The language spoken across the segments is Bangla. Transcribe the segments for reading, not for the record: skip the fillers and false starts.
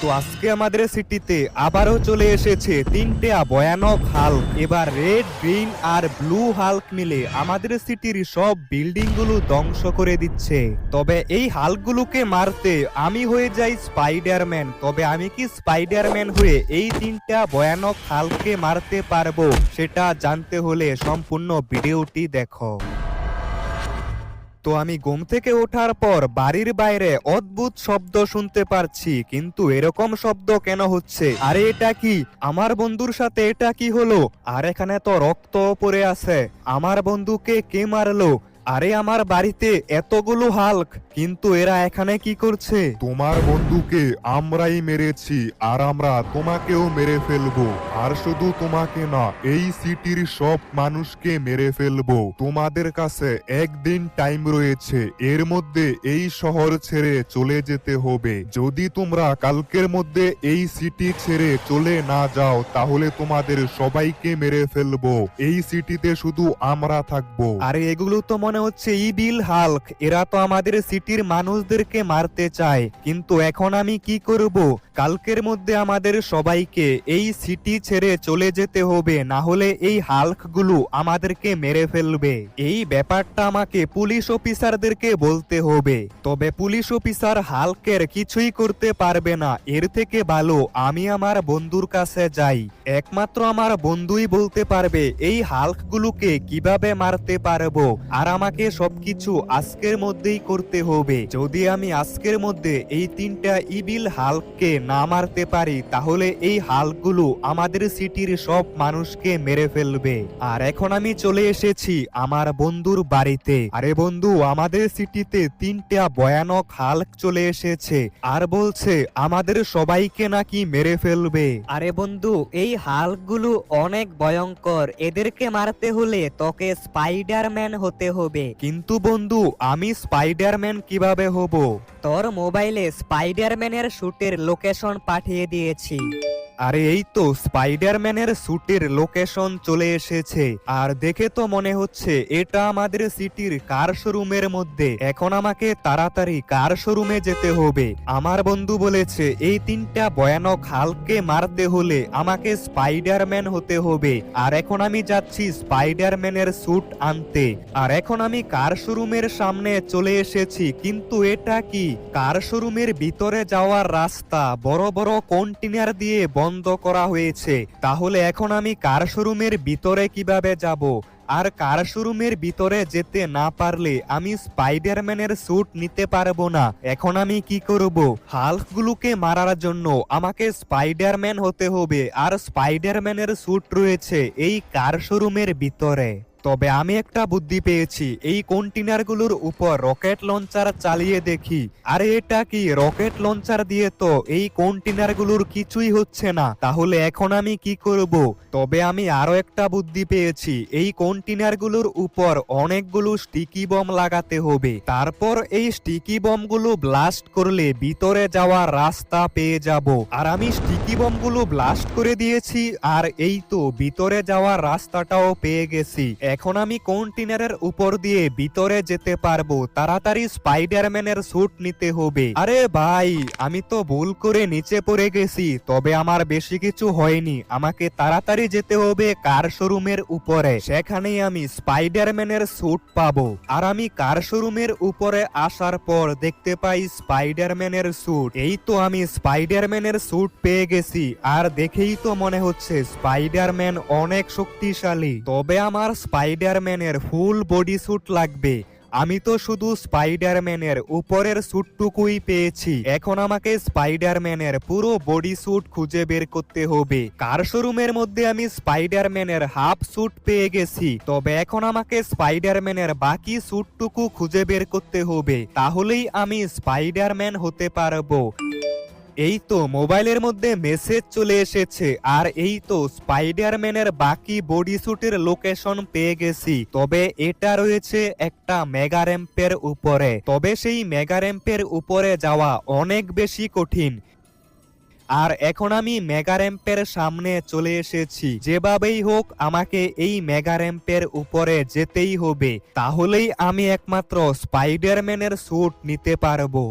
তো আজকে আমাদের সিটিতে আবারও চলে এসেছে তিনটে ভয়ানক হাল্ক। এবার রেড, গ্রিন আর ব্লু হাল্ক মিলে আমাদের সিটির সব বিল্ডিং গুলো ধ্বংস করে দিচ্ছে। তবে এই হাল্কগুলোকে মারতে আমি হয়ে যাই স্পাইডারম্যান। তবে আমি কি স্পাইডারম্যান হয়ে এই তিনটা ভয়ানক হাল্ককে মারতে পারবো? সেটা জানতে হলে সম্পূর্ণ ভিডিওটি দেখো। তো আমি ঘুম থেকে ওঠার পর বাড়ির বাইরে অদ্ভুত শব্দ শুনতে পারছি, কিন্তু এরকম শব্দ কেন হচ্ছে? আরে এটা কি? আমার বন্ধুর সাথে এটা কি হলো? আর এখানে তো রক্ত পড়ে আছে। আমার বন্ধুকে কে মারলো? আরে আমার বাড়িতে এতগুলো হাল্ক, কিন্তু এরা এখানে কি করছে? তোমার বন্ধুকে আমরাই মেরেছি আর আমরা তোমাকেও মেরে ফেলবো। আর শুধু তোমাকে না, এই সিটির সব মানুষকে মেরে ফেলবো। তোমাদের কাছে একদিন টাইম রয়েছে, এর মধ্যে এই শহর ছেড়ে চলে যেতে হবে। যদি তোমরা কালকের মধ্যে এই সিটি ছেড়ে চলে না যাও, তাহলে তোমাদের সবাইকে মেরে ফেলবো। এই সিটিতে শুধু আমরা থাকবো। আরে এগুলো তো মনে হচ্ছে ইভিল হাল্ক। এরা তো আমাদের সিটির মানুষদেরকে মারতে চায়, কিন্তু এখন আমি কি করব? কালকের মধ্যে আমাদের সবাইকে এই সিটি ছেড়ে চলে যেতে হবে, না হলে এই হাল্কগুলো আমাদেরকে মেরে ফেলবে। এই ব্যাপারটা আমাকে পুলিশ অফিসারদেরকে বলতে হবে। তবে পুলিশ অফিসার হাল্কের কিছুই করতে পারবে না। এর থেকে ভালো আমি আমার বন্ধুর কাছে যাই। একমাত্র আমার বন্ধুই বলতে পারবে এই হাল্কগুলোকে কিভাবে মারতে পারবো। আর আমাকে সবকিছু আজকের মধ্যেই করতে হবে। যদি আমি আজকের মধ্যে এই তিনটা ইভিল হাল্ককে না মারতে পারি, তাহলে এই হাল্কগুলো আমাদের সিটির সব মানুষকে মেরে ফেলবে। আর এখন আমি চলে এসেছি আমার বন্ধুর বাড়িতে। আরে বন্ধু, আমাদের সিটিতে তিনটা ভয়ানক হাল্ক চলে এসেছে আর বলছে আমাদের সবাইকে নাকি মেরে ফেলবে। আরে বন্ধু, এই হাল্কগুলো অনেক ভয়ঙ্কর। এদেরকে মারতে হলে তোকে স্পাইডারম্যান হতে হবে। কিন্তু বন্ধু, আমি স্পাইডারম্যান কিভাবে হব? তোর মোবাইলে স্পাইডারম্যানের শুটের লোকেশন পাঠিয়ে দিয়েছি। আরে এই তো স্পাইডারম্যানের স্যুটের লোকেশন চলে এসেছে। আর দেখে তো মনে হচ্ছে এটা আমাদের সিটির কার শোরুমের মধ্যে। এখন আমাকে তাড়াতাড়ি কার শোরুমে যেতে হবে। আমার বন্ধু বলেছে এই তিনটা ভয়ানক হাল্ককে মারতে হলে আমাকে স্পাইডারম্যান হতে হবে। আর এখন আমি যাচ্ছি স্পাইডারম্যানের স্যুট আনতে। আর এখন আমি কার শোরুমের সামনে চলে এসেছি, কিন্তু এটা কি? কার শোরুমের ভিতরে যাওয়ার রাস্তা বড় বড় কন্টেইনার দিয়ে বন্ধ করা হয়েছে। তাহলে এখন আমি কার শোরুমের ভিতরে কিভাবে যাব? আর কার শোরুমের ভিতরে যেতে না পারলে আমি স্পাইডারম্যানের স্যুট নিতে পারবো না। এখন আমি কি করব? হাল্কগুলোকে মারার জন্য আমাকে স্পাইডারম্যান হতে হবে, আর স্পাইডারম্যানের স্যুট রয়েছে এই কার শোরুমের ভিতরে। তবে আমি একটা বুদ্ধি পেয়েছি, এই কন্টেইনারগুলোর উপর রকেট লঞ্চার চালিয়ে দেখি। আরে এটা কি? রকেট লঞ্চার দিয়ে তো এই কন্টেইনারগুলোর কিছুই হচ্ছে না। তাহলে এখন আমি কি করব? তবে আমি আরো একটা বুদ্ধি পেয়েছি, এই কন্টেইনারগুলোর উপর অনেকগুলো স্টিকি বম লাগাতে হবে। তারপর এই স্টিকি বমগুলো ব্লাস্ট করলে ভিতরে যাওয়ার রাস্তা পেয়ে যাব। আর আমি স্টিকি বমগুলো ব্লাস্ট করে দিয়েছি, আর এই তো ভিতরে যাওয়ার রাস্তাটাও পেয়ে গেছি। এখন আমি কন্টেইনারের উপর দিয়ে ভিতরে যেতে পারবো। তাড়াতাড়ি স্পাইডারম্যানের স্যুট নিতে হবে। আরে ভাই, আমি তো ভুল করে নিচে পড়ে গেছি। তবে আমার বেশি কিছু হয়নি। আমাকে তাড়াতাড়ি যেতে হবে কার শোরুমের উপরে, সেখানেই আমি স্পাইডারম্যানের স্যুট পাবো। আর আমি কার শোরুমের উপরে আসার পর দেখতে পাই স্পাইডারম্যানের স্যুট। এই তো আমি স্পাইডারম্যানের স্যুট পেয়ে গেছি। আর দেখেই তো মনে হচ্ছে স্পাইডারম্যান অনেক শক্তিশালী। তবে আমার স্পাইডারম্যানের ফুল বডি স্যুট লাগবে। আমি তো শুধু স্পাইডারম্যানের উপরের স্যুটটুকুই পেয়েছি। এখন আমাকে স্পাইডারম্যানের পুরো বডি স্যুট খুঁজে বের করতে হবে। কার শোরুমের মধ্যে আমি স্পাইডারম্যানের হাফ স্যুট পেয়ে গেছি। তবে এখন আমাকে স্পাইডারম্যানের বাকি স্যুটটুকু খুঁজে বের করতে হবে, তাহলেই আমি স্পাইডারম্যান হতে পারবো। এই তো মোবাইলের মধ্যে মেসেজ চলে এসেছে। আর এই তো স্পাইডারম্যানের বাকি বডি স্যুটের লোকেশন পেয়ে গেছি। তবে এটা রয়েছে একটা মেগা র্যাম্পের উপরে। তবে সেই মেগা র্যাম্পের উপরে যাওয়া অনেক বেশি কঠিন। আর এখন আমি মেগা র্যাম্পের সামনে চলে এসেছি। যেভাবেই হোক আমাকে এই মেগা র্যাম্পের উপরে যেতেই হবে, তাহলেই আমি একমাত্র স্পাইডারম্যানের স্যুট নিতে পারবো।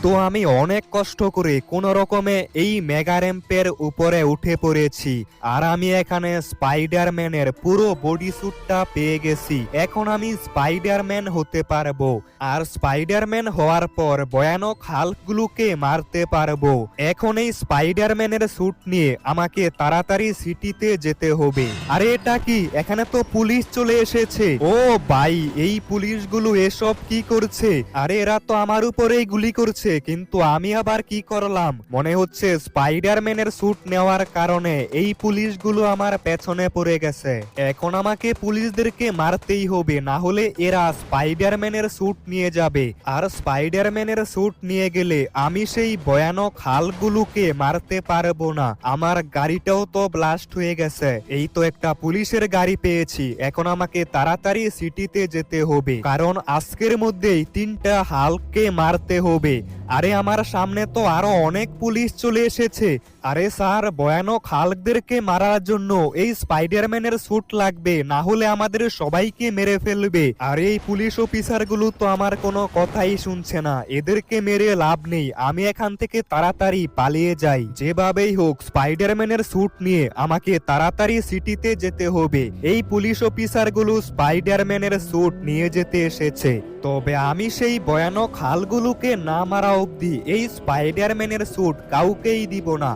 তো আমি অনেক কষ্ট করে কোন রকমে এই মেগা র্যাম্পের উপরে উঠে পড়েছি, আর আমি এখানে স্পাইডারম্যানের পুরো বডি স্যুটটা পেয়ে গেছি। এখন আমি স্পাইডারম্যান হতে পারবো, আর স্পাইডারম্যান হওয়ার পর ভয়ানক হাল্কগুলোকে মারতে পারবো। এখন এই স্পাইডারম্যানের স্যুট নিয়ে আমাকে তাড়াতাড়ি সিটিতে যেতে হবে। আরে এটা কি, এখানে তো পুলিশ চলে এসেছে। ও ভাই, এই পুলিশগুলো এসব কি করছে? আরে এরা তো আমার উপরেই গুলি করছে, কিন্তু আমি আবার কি করলাম? মনে হচ্ছে স্পাইডারম্যানের স্যুট নেওয়ার কারণে এই পুলিশগুলো আমার পেছনে পড়ে গেছে। এখন আমাকে পুলিশদেরকে মারতেই হবে, না হলে এরা স্পাইডারম্যানের স্যুট নিয়ে যাবে, আর স্পাইডারম্যানের স্যুট নিয়ে গেলে আমি সেই ভয়ানক হাল্কগুলোকে মারতে পারবো না। আমার গাড়িটাও তো ব্লাস্ট হয়ে গেছে। এই তো একটা পুলিশের গাড়ি পেয়েছি। এখন আমাকে তাড়াতাড়ি সিটিতে যেতে হবে, কারণ আজকের মধ্যেই 3টা হাল্ককে মারতে হবে। আরে আমার সামনে তো আরো অনেক পুলিশ চলে এসেছে। আরে স্যার, ভয়ানক হাল্কদেরকে মারার জন্য এই স্পাইডারম্যানের স্যুট লাগবে, না হলে আমাদের সবাইকে মেরে ফেলবে। আর এই পুলিশ অফিসারগুলো তো আমার কোনো কথাই শুনছে না, এদেরকে মেরে লাভ নেই। আমি এখান থেকে তাড়াতাড়ি পালিয়ে যাই। যেভাবেই হোক স্পাইডারম্যানের স্যুট নিয়ে আমাকে তাড়াতাড়ি সিটিতে যেতে হবে। এই পুলিশ অফিসারগুলো স্পাইডারম্যানের স্যুট নিয়ে যেতে এসেছে, তবে আমি সেই ভয়ানক হালগুলোকে না মারা অবধি এই স্পাইডারম্যানের স্যুট কাউকেই দিব না।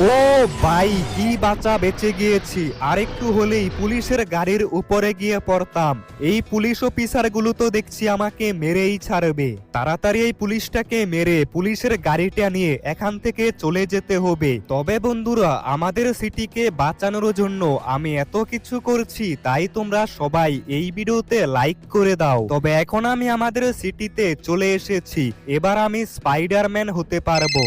ও ভাই, কি বাঁচা বেঁচে গিয়েছি। আরেকটু হলেই পুলিশের গাড়ির উপরে গিয়ে পড়তাম। এই পুলিশ অফিসারগুলো তো দেখছি আমাকে মেরেই ছাড়বে। তাড়াতাড়ি এই পুলিশটাকে মেরে পুলিশের গাড়িটা নিয়ে এখান থেকে চলে যেতে হবে। তবে বন্ধুরা, আমাদের সিটিকে বাঁচানোর জন্য আমি এত কিছু করছি, তাই তোমরা সবাই এই ভিডিওতে লাইক করে দাও। তবে এখন আমি আমাদের সিটিতে চলে এসেছি, এবার আমি স্পাইডারম্যান হতে পারবো।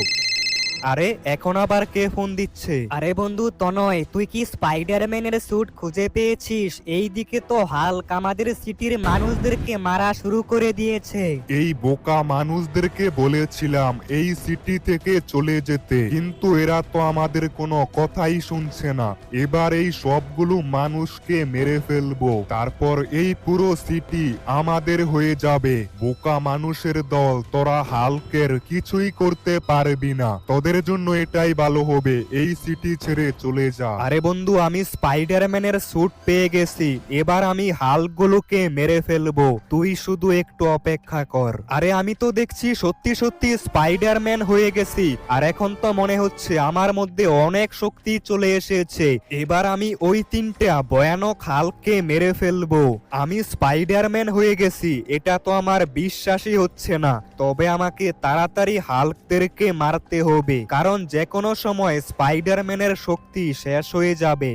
আরে এখন আবার কে ফোন দিচ্ছে? আরে বন্ধু তনয়, তুই কি স্পাইডারম্যানের স্যুট খুঁজে পেয়েছিস? এই দিকে তো হাল্ক আমাদের সিটির মানুষদেরকে মারা শুরু করে দিয়েছে। এই বোকা মানুষদেরকে বলেছিলাম এই সিটি থেকে চলে যেতে, কিন্তু এরা তো আমাদের কোনো কথাই শুনছে না। এবার এই সবগুলো মানুষকে মেরে ফেলবো, তারপর এই পুরো সিটি আমাদের হয়ে যাবে। বোকা মানুষের দল, তোরা হাল্কের কিছুই করতে পারবি না। তোদের জন্য এটাই ভালো হবে, এই সিটি ছেড়ে চলে যা। আরে বন্ধু, আমি স্পাইডারম্যানের স্যুট পেয়ে গেছি, এবার আমি হাল্কগুলোকে মেরে ফেলবো। তুই শুধু একটু অপেক্ষা কর। আরে আমি তো দেখছি সত্যি সত্যি স্পাইডারম্যান হয়ে গেছি, আর এখন তো মনে হচ্ছে আমার মধ্যে অনেক শক্তি চলে এসেছে। এবার আমি ওই 3টা ভয়ানক হাল্ককে মেরে ফেলবো। আমি স্পাইডারম্যান হয়ে গেছি, এটা তো আমার বিশ্বাসই হচ্ছে না। তবে আমাকে তাড়াতাড়ি হাল্কদেরকে মারতে হবে, কারণ যে কোনো সময় স্পাইডারম্যানের শক্তি শেষ হয়ে যাবে।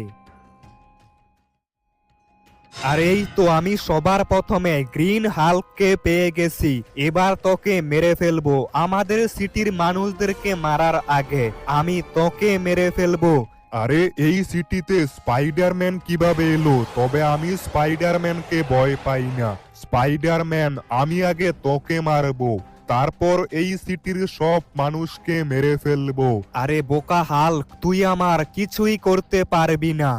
আর এই তো আমি সবার প্রথমে গ্রিন হাল্ককে পেয়ে গেছি, এবার তোকে মেরে ফেলবো। আমাদের সিটির মানুষদেরকে মারার আগে আমি তোকে মেরে ফেলবো। আরে এই সিটিতে স্পাইডারম্যান কিভাবে এলো? তবে আমি স্পাইডারম্যানকে ভয় পাই না। স্পাইডারম্যান, আমি আগে তোকে মারবো, তারপর এই সিটির সব মানুষকে মেরে ফেলবো। আরে বোকা হাল্ক, তুই আমার কিছুই করতে পারবি না।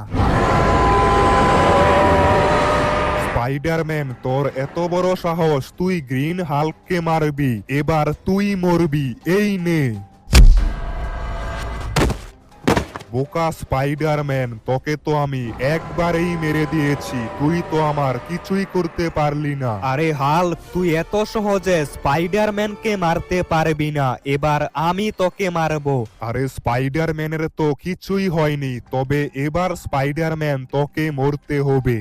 স্পাইডারম্যান, তোর এত বড় সাহস, তুই গ্রিন হাল্ককে মারবি? এবার তুই মরবি, এই নে। বোকা স্পাইডারম্যান, তোকে তো আমি একবারেই মেরে দিয়েছি, তুই তো আমার কিছুই করতে পারলি না। আরে হাল্ক, তুই এত সহজে স্পাইডারম্যানকে মারতে পারবি না, এবার আমি তোকে মারবো। আরে স্পাইডারম্যানের তো কিছুই হয়নি, তবে এবার স্পাইডারম্যান তোকে মরতে হবে।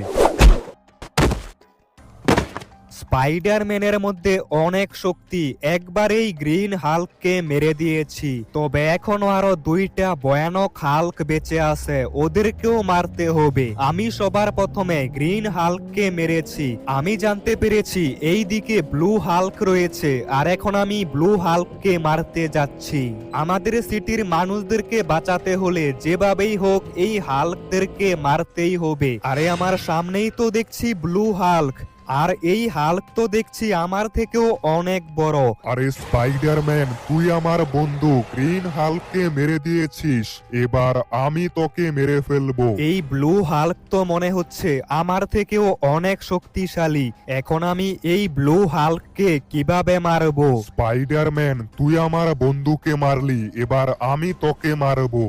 স্পাইডারম্যানের মধ্যে অনেক শক্তি, একবারেই গ্রিন হাল্ককে মেরে দিয়েছি। তবে এখনো আরো 2টা ভয়ানক হাল্ক বেঁচে আছে, ওদেরকেও মারতে হবে। আমি সবার প্রথমে গ্রিন হাল্ককে মেরেছি। আমি জানতে পেরেছি এই দিকে ব্লু হাল্ক রয়েছে, আর এখন আমি ব্লু হাল্ককে মারতে যাচ্ছি। আমাদের সিটির মানুষদেরকে বাঁচাতে হলে যেভাবেই হোক এই হাল্কদেরকে মারতেই হবে। আরে আমার সামনেই তো দেখছি ব্লু হাল্ক। আর এই হাল্ক তো দেখছি আমার থেকেও অনেক বড়। আরে স্পাইডারম্যান, তুই আমার বন্ধু গ্রিন হাল্ককে মেরে দিয়েছিস, এবার আমি তোকে মেরে ফেলবো। এই ব্লু হাল্ক তো মনে হচ্ছে আমার থেকেও অনেক শক্তিশালী। এখন আমি এই ব্লু হাল্ককে কিভাবে মারবো? স্পাইডারম্যান, তুই আমার বন্ধুকে মারলি, এবার আমি তোকে মারবো।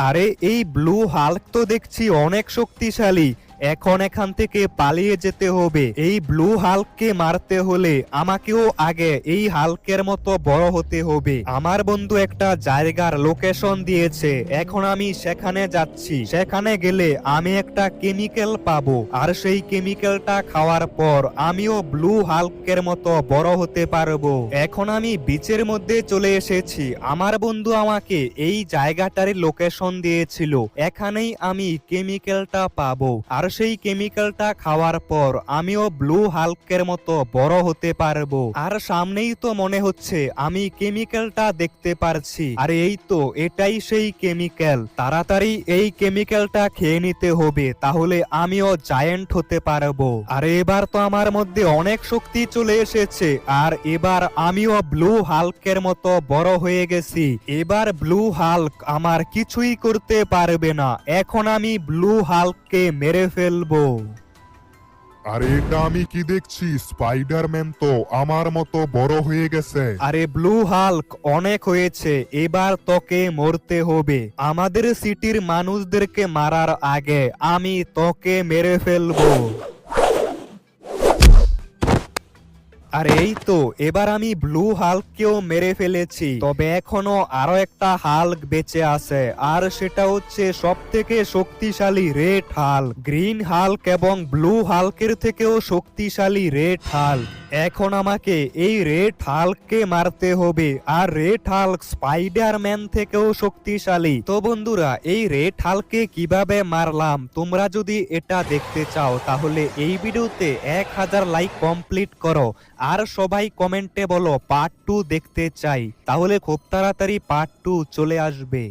আরে এই ব্লু হাল্ক তো দেখছি অনেক শক্তিশালী। এখন এখান থেকে পালিয়ে যেতে হবে। এই ব্লু হাল্ককে মারতে হলে আমাকেও আগে এই হাল্কের মতো বড় হতে হবে। আমার বন্ধু একটা জায়গার লোকেশন দিয়েছে, এখন আমি সেখানে যাচ্ছি। সেখানে গেলে আমি একটা কেমিক্যাল পাবো, আর সেই কেমিক্যালটা খাওয়ার পর আমিও ব্লু হাল্কের মতো বড় হতে পারবো। এখন আমি বিচের মধ্যে চলে এসেছি। আমার বন্ধু আমাকে এই জায়গাটার লোকেশন দিয়েছিল, এখানেই আমি কেমিক্যালটা পাবো। আর সেই কেমিক্যালটা খাওয়ার পর আমিও ব্লু হাল্কের মতো বড় হতে পারবো। আর সামনেই তো মনে হচ্ছে আমি কেমিক্যালটা দেখতে পারছি। আর এই তো এটাই সেই কেমিক্যাল। তাড়াতাড়ি এই কেমিক্যালটা খেয়ে নিতে হবে, তাহলে আমিও জায়ান্ট হতে পারবো। আর এবার তো আমার মধ্যে অনেক শক্তি চলে এসেছে, আর এবার আমিও ব্লু হাল্কের মতো বড় হয়ে গেছি। এবার ব্লু হাল্ক আমার কিছুই করতে পারবে না। এখন আমি ব্লু হাল্ককে মেরে ফেলবো। আরে এটা আমি কি দেখছি, স্পাইডারম্যান তো আমার মতো বড় হয়ে গেছে। আরে ব্লু হাল্ক অনেক হয়েছে, এবার তোকে মরতে হবে। আমাদের সিটির মানুষদেরকে মারার আগে আমি তোকে মেরে ফেলবো। আর এই তো এবার আমি ব্লু হাল্ককেও মেরে ফেলেছি, তবে এখনো আরো একটা হাল্ক বেঁচে আছে, আর সেটা হচ্ছে সব থেকে শক্তিশালী রেড হাল্ক। গ্রিন হাল্ক এবং ব্লু হাল্কের থেকেও শক্তিশালী রেড হাল্ক। এখন আমাকে এই রেড হাল্ককে মারতে হবে, আর রেড হাল্ক স্পাইডারম্যান থেকেও শক্তিশালী। তো বন্ধুরা, এই রেড হাল্ককে কিভাবে মারলাম তোমরা যদি এটা দেখতে চাও তাহলে এই ভিডিওতে 1000 লাইক কমপ্লিট করো, আর সবাই কমেন্টে বলো পার্ট 2 দেখতে চাই, তাহলে খুব তাড়াতাড়ি পার্ট 2 চলে আসবে।